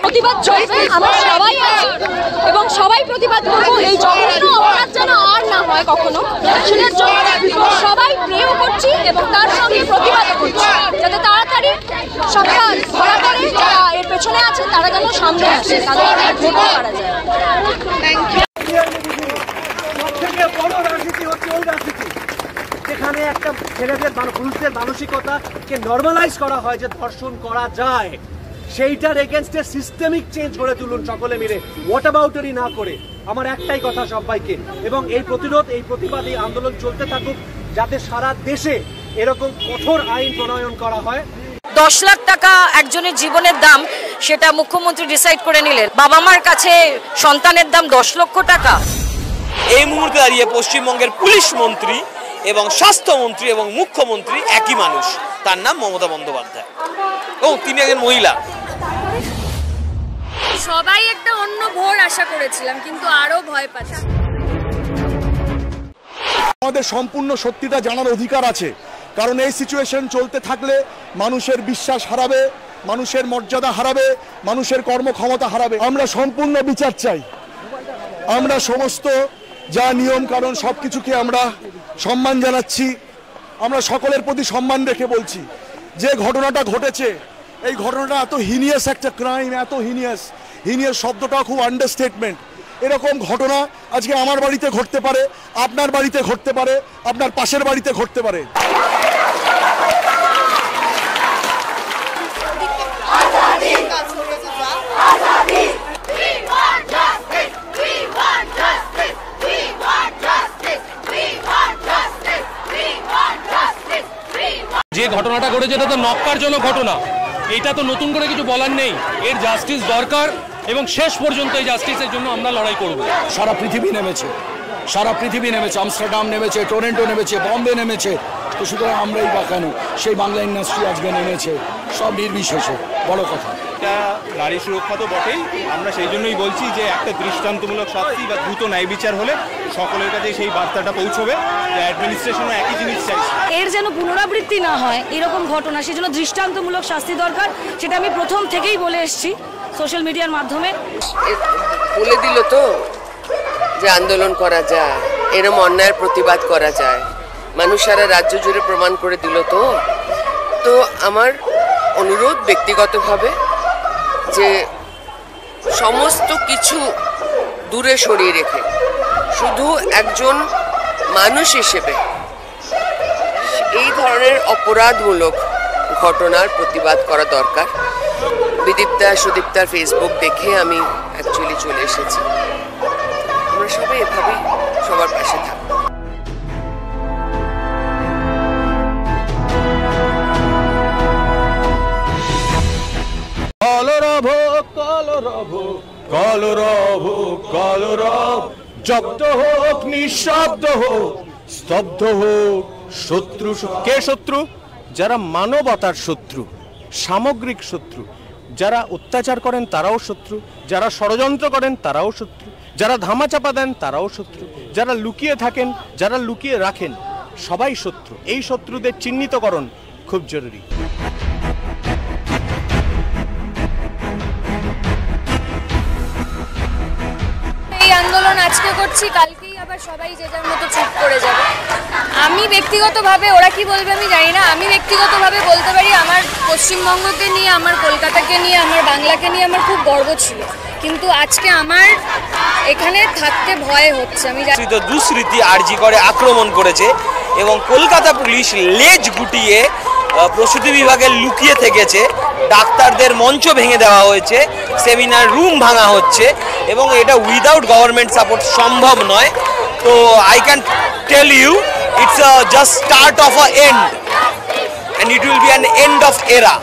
প্রতিবাদ চলবে, আমরা সবাই আছি এবং সবাই প্রতিবাদ করবো। এই জঘন্য অপরাধ যেন আর না হয় কখনো, সেটার জন্য সবাই প্রেও করছি এবং তার সঙ্গে প্রতিবাদও করছি, যাতে তাড়াতাড়ি সবটা ধরা পড়ে। যারা এর পেছনে আছে তারা যেন সামনে আসে, তাদের ধরতে পারা যায়। সবথেকে বড় রাজনীতি হচ্ছে ওই রাজনীতি যেখানে একটা ছেলেদের পুরুষদের মানসিকতাকে নর্মালাইজ করা হয় যে ধর্ষণ করা যায়। সেইটার এগেনস্টে সিস্টেমিক চেঞ্জ করে তুলুন সকলে মিলে, হোয়াট অ্যাবাউটারি না করে। আমার একটাই কথা সবাইকে, এবং এই প্রতিরোধ, এই প্রতিবাদ, এই আন্দোলন চলতে থাকুক, যাতে সারা দেশে এরকম কঠোর আইন প্রণয়ন করা হয়। 10 লাখ টাকা একজনের জীবনের দাম, সেটা মুখ্যমন্ত্রী ডিসাইড করে নিলেন। বাবা মার কাছে সন্তানের দাম 10 লক্ষ টাকা। এই মুহূর্তে দাঁড়িয়ে পশ্চিমবঙ্গের পুলিশ মন্ত্রী এবং স্বাস্থ্যমন্ত্রী এবং মুখ্যমন্ত্রী একই মানুষ, তার নাম মমতা বন্দ্যোপাধ্যায়, এবং তিনি একজন মহিলা। সবাই একটা অন্য ভোর আশা করেছিলাম, কিন্তু আরো ভয় পাচ্ছি। আমাদের সম্পূর্ণ সত্যিটা জানার অধিকার আছে, কারণ এই সিচুয়েশন চলতে থাকলে মানুষের বিশ্বাস হারাবে, মানুষের মর্যাদা হারাবে, মানুষের কর্মক্ষমতা হারাবে। আমরা সম্পূর্ণ বিচার চাই। আমরা সমস্ত যা নিয়ম কারণ সবকিছুকে আমরা সম্মান জানাচ্ছি। আমরা সকলের প্রতি সম্মান রেখে বলছি যে ঘটনাটা ঘটেছে, এই ঘটনাটা এত হিনিয়াস একটা ক্রাইম, এত হিনিয়াস শব্দটা খুব আন্ডারস্টেটমেন্ট। এরকম ঘটনা আজকে আমার বাড়িতে ঘটতে পারে, আপনার বাড়িতে ঘটতে পারে, আপনার পাশের বাড়িতে ঘটতে পারে। যে ঘটনাটা ঘটেছে এটা তো নক্কারজনক ঘটনা, এটা তো নতুন করে কিছু বলার নেই। এর জাস্টিস দরকার এবং শেষ পর্যন্ত এই জাস্টিসের জন্য আমরা লড়াই করব। সারা পৃথিবী নেমেছে, আমস্টারডাম নেমেছে, টরন্টো নেমেছে, বম্বে নেমেছে, তো সুতরাং আমরাই বা কেন? সেই বাংলা ইন্ডাস্ট্রি আজকে নেমেছে, সব নির্বিশেষে। বড় কথা, এটা নারী সুরক্ষা তো বটেই, আমরা সেই জন্যই বলছি যে একটা দৃষ্টান্তমূলক শাস্তি বা দ্রুত ন্যায় বিচার হলে সকলের কাছে সেই বার্তাটা পৌঁছবে যে অ্যাডমিনিস্ট্রেশনও একই জিনিস চাইছে। এর যেন পুনরাবৃত্তি না হয় এরকম ঘটনা, সেই জন্য দৃষ্টান্তমূলক শাস্তি দরকার। সেটা আমি প্রথম থেকেই বলে এসেছি সোশ্যাল মিডিয়ার মাধ্যমে। বলে দিল তো যে আন্দোলন করা যায়, এরম অন্যায়ের প্রতিবাদ করা যায়, মানুষ সারা রাজ্য জুড়ে প্রমাণ করে দিল তো আমার অনুরোধ ব্যক্তিগতভাবে যে সমস্ত কিছু দূরে সরিয়ে রেখে শুধু একজন মানুষ হিসেবে এই ধরনের অপরাধমূলক ঘটনার প্রতিবাদ করা দরকার। বিদীপ্তা সুদীপ্তার ফেসবুক দেখে আমি অ্যাকচুয়ালি চলে এসেছি। আমরা সবাই এভাবেই সবার পাশে থাকবো। কলরব কলরব কলরব কলরব, জব্দ হোক, নিঃশব্দ হোক, স্তব্ধ হোক শত্রু। কে শত্রু? যারা মানবতার শত্রু, সামগ্রিক শত্রু। যারা অত্যাচার করেন তারাও শত্রু, যারা ষড়যন্ত্র করেন তারাও শত্রু, যারা ধামাচাপা দেন তারাও শত্রু, যারা লুকিয়ে থাকেন, যারা লুকিয়ে রাখেন, সবাই শত্রু। এই শত্রুদের চিহ্নিতকরণ খুব জরুরি। এই আন্দোলন আজকে করছি, কালকেই আবার সবাই যে যার মতো চুপ করে যাবে। আমি ব্যক্তিগতভাবে, ওরা কি বলবে আমি জানি না, আমি ব্যক্তিগতভাবে বলতে পারি আমার পশ্চিমবঙ্গকে নিয়ে, আমার কলকাতাকে নিয়ে, আমার বাংলাকে নিয়ে আমার খুব গর্ব ছিল, কিন্তু আজকে আমার এখানে থাকতে ভয় হচ্ছে। আমি দুষ্কৃতী আরজি করে আক্রমণ করেছে এবং কলকাতা পুলিশ লেজ গুটিয়ে প্রসূতি বিভাগে লুকিয়ে থেকেছে, ডাক্তারদের মঞ্চ ভেঙে দেওয়া হয়েছে, সেমিনার রুম ভাঙা হচ্ছে, এবং এটা উইদাউট গভর্নমেন্ট সাপোর্ট সম্ভব নয়। তো I can tell you it's just start of a end, and it will be an end of era.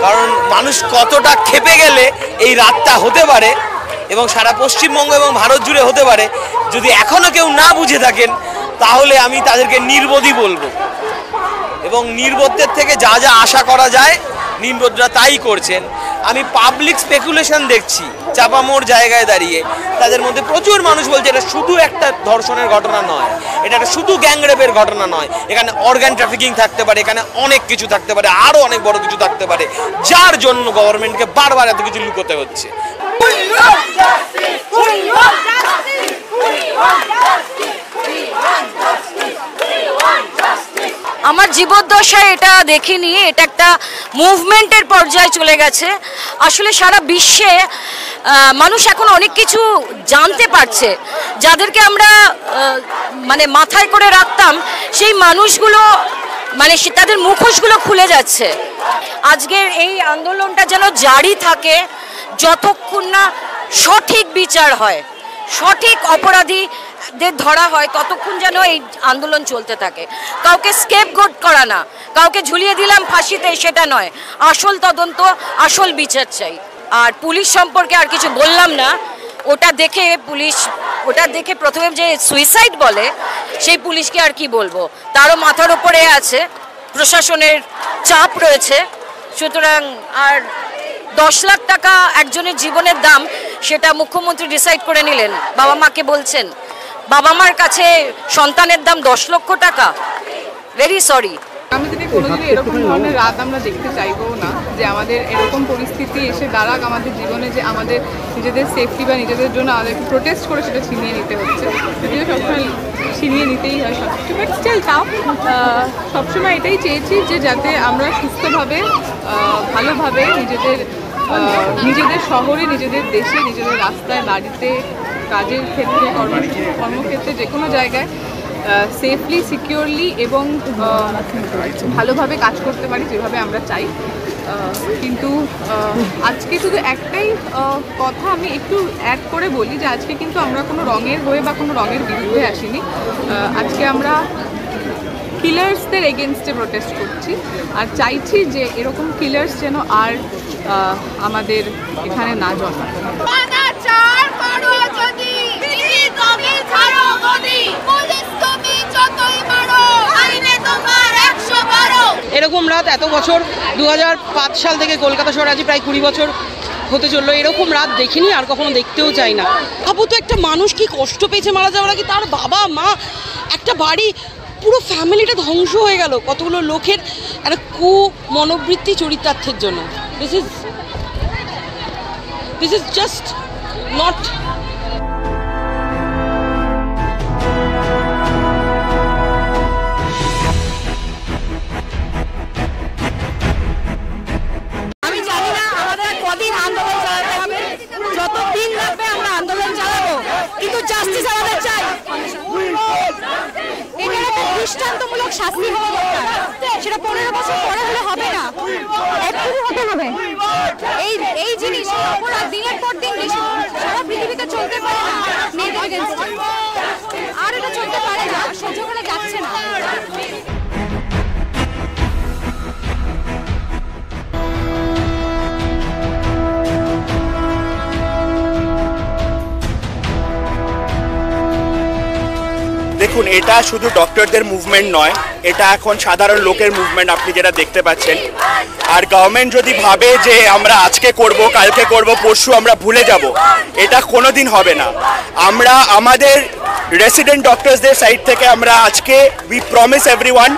কারণ মানুষ কতটা ক্ষেপে গেলে এই রাতটা হতে পারে, এবং সারা পশ্চিমবঙ্গ এবং ভারত জুড়ে হতে পারে, যদি এখনও কেউ না বুঝে থাকেন তাহলে আমি তাদেরকে নির্বোধই বলবো। এবং নির্বোধদের থেকে যা যা আশা করা যায় নির্বোধরা তাই করছেন। আমি পাবলিক স্পেকুলেশন দেখছি চাপামোড় জায়গায় দাঁড়িয়ে, তাদের মধ্যে প্রচুর মানুষ বলছে এটা শুধু একটা ধর্ষণের ঘটনা নয়, এটা একটা শুধু গ্যাংরেপের ঘটনা নয়, এখানে অর্গান ট্রাফিকিং থাকতে পারে, এখানে অনেক কিছু থাকতে পারে, আরও অনেক বড় কিছু থাকতে পারে, যার জন্য গভর্নমেন্টকে বারবার এত কিছু লুকোতে হচ্ছে। আমার জীবদ্দশায় এটা দেখিনি, এটা একটা মুভমেন্টের পর্যায়ে চলে গেছে। আসলে সারা বিশ্বে মানুষ এখন অনেক কিছু জানতে পারছে, যাদেরকে আমরা মানে মাথায় করে রাখতাম সেই মানুষগুলো মানে তাদের মুখোশগুলো খুলে যাচ্ছে। আজকের এই আন্দোলনটা যেন জারি থাকে যতক্ষণ না সঠিক বিচার হয়, সঠিক অপরাধীদের ধরা হয়, ততক্ষণ যেন এই আন্দোলন চলতে থাকে। কাউকে স্কেপগোট করা না, কাউকে ঝুলিয়ে দিলাম ফাঁসিতে সেটা নয়, আসল তদন্ত, আসল বিচার চাই। আর পুলিশ সম্পর্কে আর কিছু বললাম না, ওটা দেখে প্রথমে যে সুইসাইড বলে সেই পুলিশকে আর কি বলবো, তারও মাথার উপরে আছে, প্রশাসনের চাপ রয়েছে। সুতরাং আর 10 লাখ টাকা একজনের জীবনের দাম, সেটা মুখ্যমন্ত্রী ডিসাইড করে নিলেন, বাবা মাকে বলছেন বাবা মার কাছে সন্তানের দাম 10 লক্ষ টাকা। Very sorry. আমি যদি কোনোদিনও এরকম ধরনের রাত আমরা দেখতে চাইবো না, যে আমাদের এরকম পরিস্থিতি এসে দাঁড়াক আমাদের জীবনে, যে আমাদের নিজেদের সেফটি বা নিজেদের জন্য আমাদেরকে প্রোটেস্ট করে সেটা ছিনিয়ে নিতে হচ্ছে। যদিও সবসময় ছিনিয়ে নিতেই হয় সব কিছু, বাট স্টিল তাও সবসময় এটাই চেয়েছি যে যাতে আমরা সুস্থভাবে ভালোভাবে নিজেদের শহরে, নিজেদের দেশে, নিজেদের রাস্তায়, বাড়িতে, কাজের ক্ষেত্রে, কর্মক্ষেত্রে, যে কোনো জায়গায় সেফলি, সিকিউরলি এবং ভালোভাবে কাজ করতে পারি যেভাবে আমরা চাই। কিন্তু আজকে শুধু একটাই কথা আমি একটু অ্যাড করে বলি, যে আজকে কিন্তু আমরা কোনো রঙের হয়ে বা কোনো রঙের বিরুদ্ধে আসিনি। আজকে আমরা কিলার্সদের এগেনস্টে প্রোটেস্ট করছি, আর চাইছি যে এরকম কিলার্স যেন আর আমাদের এখানে না জন্মায়। এরকম রাত এত বছর, 2005 সাল থেকে কলকাতা শহরে আজ প্রায় 20 বছর হতে চললো, এরকম রাত দেখিনি, আর কখনো দেখতেও চাই না। ভাবো তো একটা মানুষ কি কষ্ট পেয়েছে মারা যাওয়ার আগে, তার বাবা মা, একটা বাড়ি, পুরো ফ্যামিলিটা ধ্বংস হয়ে গেল কতগুলো লোকের একটা মনোবৃত্তি চরিতার্থের জন্য। This is just not. আমি জানি না আমাদের কদিন আন্দোলন চালাতে হবে, যতদিন লাগবে আমরা আন্দোলন চালাবো, কিন্তু জাস্টিস আমাদের চাই। এটার একটা দৃষ্টান্তমূলক শাস্তি হওয়া দরকার, সেটা 15 বছর পরে হলে হবে না, এক্ষুনি হতে হবে। এই জিনিস অপরাধ দিনের পর দিন সারা পৃথিবীতে চলতে পারে না, আর এটা চলতে পারে না, সহ্য করা যাচ্ছে না। দেখুন, এটা শুধু ডক্টরদের মুভমেন্ট নয়, এটা এখন সাধারণ লোকের মুভমেন্ট, আপনি যেটা দেখতে পাচ্ছেন। আর গভর্নমেন্ট যদি ভাবে যে আমরা আজকে করব, কালকে করব, পরশু আমরা ভুলে যাব, এটা কোনোদিন হবে না। আমরা আমাদের রেসিডেন্ট ডক্টরসদের সাইড থেকে আমরা আজকে উই প্রমিস এভরিওয়ান,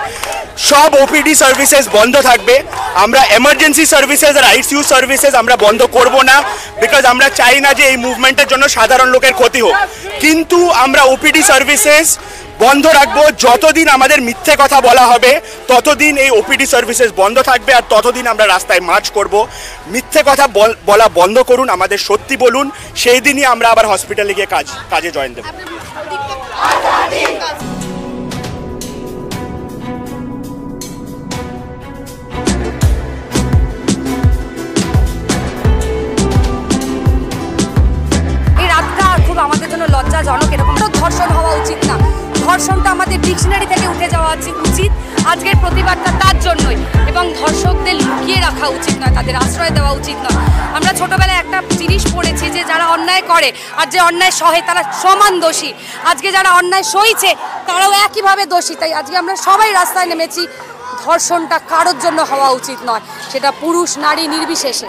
সব ওপিডি সার্ভিসেস বন্ধ থাকবে। আমরা এমার্জেন্সি সার্ভিসেস আর আইসিইউ সার্ভিসেস আমরা বন্ধ করব না, বিকজ আমরা চাই না যে এই মুভমেন্টের জন্য সাধারণ লোকের ক্ষতি হোক। কিন্তু আমরা ওপিডি সার্ভিসেস বন্ধ রাখবো, যতদিন আমাদের মিথ্যে কথা বলা হবে ততদিন এই ওপিডি সার্ভিসেস বন্ধ থাকবে, আর ততদিন আমরা রাস্তায় মার্চ করব। মিথ্যে কথা বলা বন্ধ করুন, আমাদের সত্যি বলুন, সেই দিনই আমরা আবার হসপিটালে গিয়ে কাজে জয়েন দেব। এই রাতটা খুব আমাদের জন্য লজ্জাজনক। এরকম ধর্ষণ হওয়া উচিত না, ধর্ষণটা আমাদের ডিকশনারি থেকে উঠে যাওয়া উচিত। আজকের প্রতিবাদটা তার জন্যই, এবং ধর্ষকদের লুকিয়ে রাখা উচিত নয়, তাদের আশ্রয় দেওয়া উচিত নয়। আমরা ছোটবেলায় একটা জিনিস পড়েছি যে যারা অন্যায় করে আর যে অন্যায় সহে তারা সমান দোষী। আজকে যারা অন্যায় সইছে তারাও একইভাবে দোষী। তাই আজকে আমরা সবাই রাস্তায় নেমেছি। ধর্ষণটা কারোর জন্য হওয়া উচিত নয়, সেটা পুরুষ নারী নির্বিশেষে।